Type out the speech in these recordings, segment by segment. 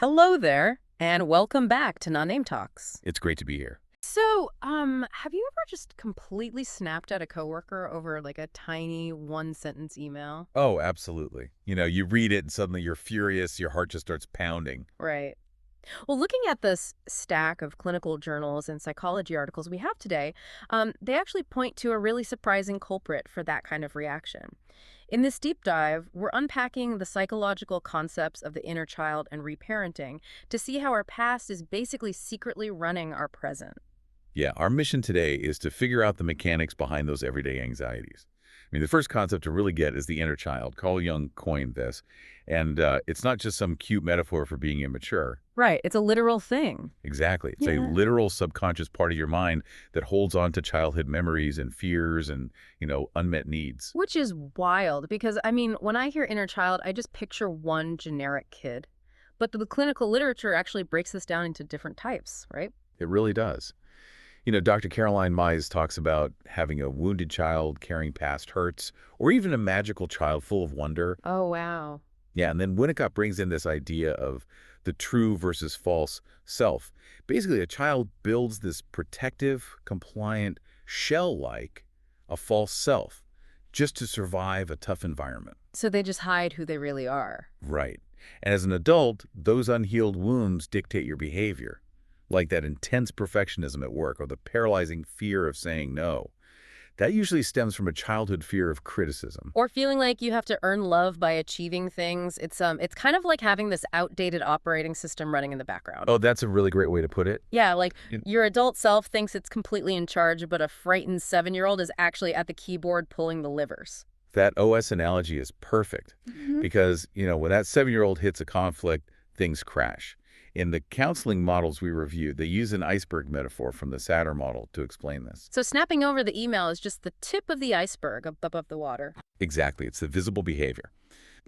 Hello there, and welcome back to Non-Name Talks. It's great to be here. Have you ever just completely snapped at a coworker over like a tiny one-sentence email? Oh, absolutely. You read it and suddenly you're furious, your heart just starts pounding. Right. Well, looking at this stack of clinical journals and psychology articles we have today, they actually point to a really surprising culprit for that kind of reaction. In this deep dive, we're unpacking the psychological concepts of the inner child and reparenting to see how our past is basically secretly running our present. Yeah, our mission today is to figure out the mechanics behind those everyday anxieties. I mean, the first concept to really get is the inner child. Carl Jung coined this. And it's not just some cute metaphor for being immature. Right, it's a literal thing. Exactly. It's a Yeah. literal subconscious part of your mind that holds on to childhood memories and fears and, unmet needs. Which is wild because, I mean, when I hear inner child, I just picture one generic kid. But the clinical literature actually breaks this down into different types, right? It really does. Dr. Caroline Mize talks about having a wounded child carrying past hurts, or even a magical child full of wonder. Oh, wow. Yeah, and then Winnicott brings in this idea of the true versus false self. Basically, a child builds this protective, compliant, shell-like a false self just to survive a tough environment. So they just hide who they really are. Right. And as an adult, those unhealed wounds dictate your behavior, like that intense perfectionism at work or the paralyzing fear of saying no. That usually stems from a childhood fear of criticism. Or feeling like you have to earn love by achieving things. It's kind of like having this outdated operating system running in the background. Oh, that's a really great way to put it. Yeah, like You- your adult self thinks it's completely in charge, but a frightened 7-year-old is actually at the keyboard pulling the levers. That OS analogy is perfect because, when that 7-year-old hits a conflict, things crash. In the counseling models we reviewed, they use an iceberg metaphor from the Satter model to explain this. So snapping over the email is just the tip of the iceberg above the water. Exactly. It's the visible behavior.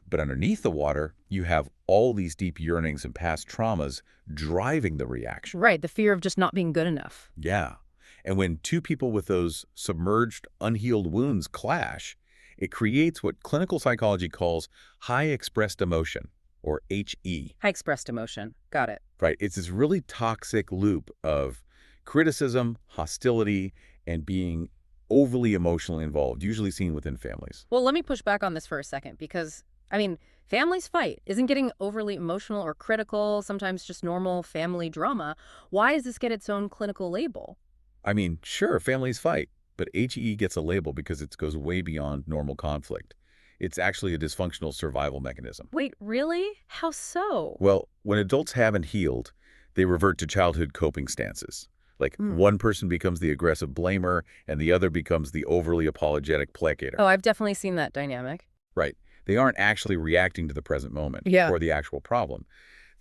But underneath the water, you have all these deep yearnings and past traumas driving the reaction. Right, the fear of just not being good enough. Yeah. And when two people with those submerged, unhealed wounds clash, it creates what clinical psychology calls high expressed emotion, or HE. High expressed emotion. Got it. Right? It's this really toxic loop of criticism, hostility, and being overly emotionally involved, usually seen within families. Well, let me push back on this for a second because, I mean, families fight. Isn't getting overly emotional or critical sometimes just normal family drama? Why does this get its own clinical label? I mean, sure, families fight, but HE gets a label because it goes way beyond normal conflict. It's actually a dysfunctional survival mechanism. Wait, really? How so? Well, when adults haven't healed, they revert to childhood coping stances. Like Hmm. one person becomes the aggressive blamer and the other becomes the overly apologetic placater. Oh, I've definitely seen that dynamic. Right. They aren't actually reacting to the present moment Yeah. or the actual problem.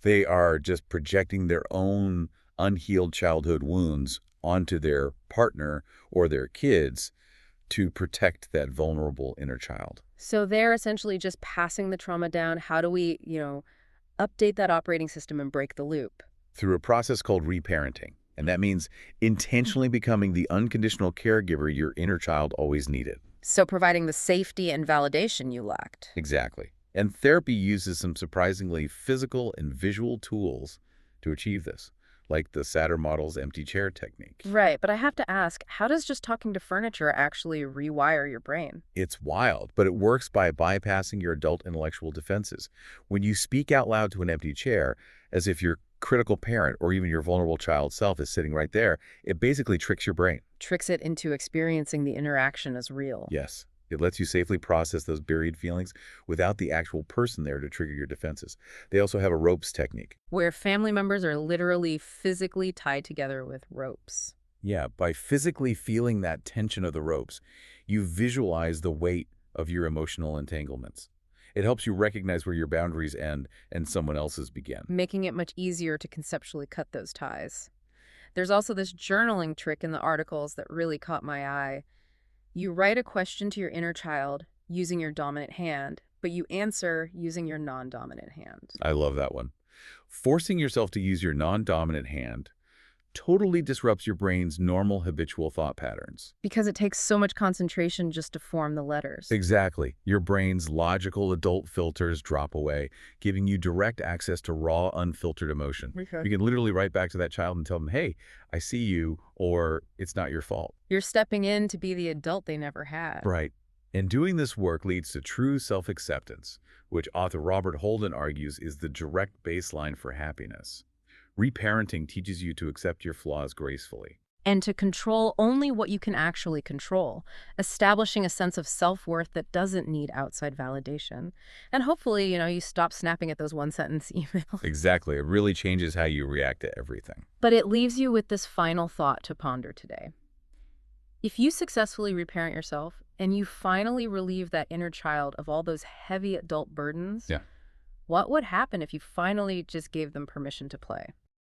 They are just projecting their own unhealed childhood wounds onto their partner or their kids to protect that vulnerable inner child. So they're essentially just passing the trauma down. How do we, update that operating system and break the loop? Through a process called reparenting. And that means intentionally becoming the unconditional caregiver your inner child always needed. So providing the safety and validation you lacked. Exactly. And therapy uses some surprisingly physical and visual tools to achieve this, like the Satter model's empty chair technique. Right, but I have to ask, how does just talking to furniture actually rewire your brain? It's wild, but it works by bypassing your adult intellectual defenses. When you speak out loud to an empty chair, as if your critical parent or even your vulnerable child self is sitting right there, it basically tricks your brain. Tricks it into experiencing the interaction as real. Yes. It lets you safely process those buried feelings without the actual person there to trigger your defenses. They also have a ropes technique. Where family members are literally physically tied together with ropes. Yeah, by physically feeling that tension of the ropes, you visualize the weight of your emotional entanglements. It helps you recognize where your boundaries end and someone else's begin. Making it much easier to conceptually cut those ties. There's also this journaling trick in the articles that really caught my eye. You write a question to your inner child using your dominant hand, but you answer using your non-dominant hand. I love that one. Forcing yourself to use your non-dominant hand totally disrupts your brain's normal habitual thought patterns. Because it takes so much concentration just to form the letters. Exactly. Your brain's logical adult filters drop away, giving you direct access to raw, unfiltered emotion. Okay. You can literally write back to that child and tell them, hey, I see you, or it's not your fault. You're stepping in to be the adult they never had. Right. And doing this work leads to true self-acceptance, which author Robert Holden argues is the direct baseline for happiness. Reparenting teaches you to accept your flaws gracefully. And to control only what you can actually control, establishing a sense of self-worth that doesn't need outside validation. And hopefully, you stop snapping at those one-sentence emails. Exactly. It really changes how you react to everything. But it leaves you with this final thought to ponder today. If you successfully reparent yourself and you finally relieve that inner child of all those heavy adult burdens, Yeah. what would happen if you finally just gave them permission to play?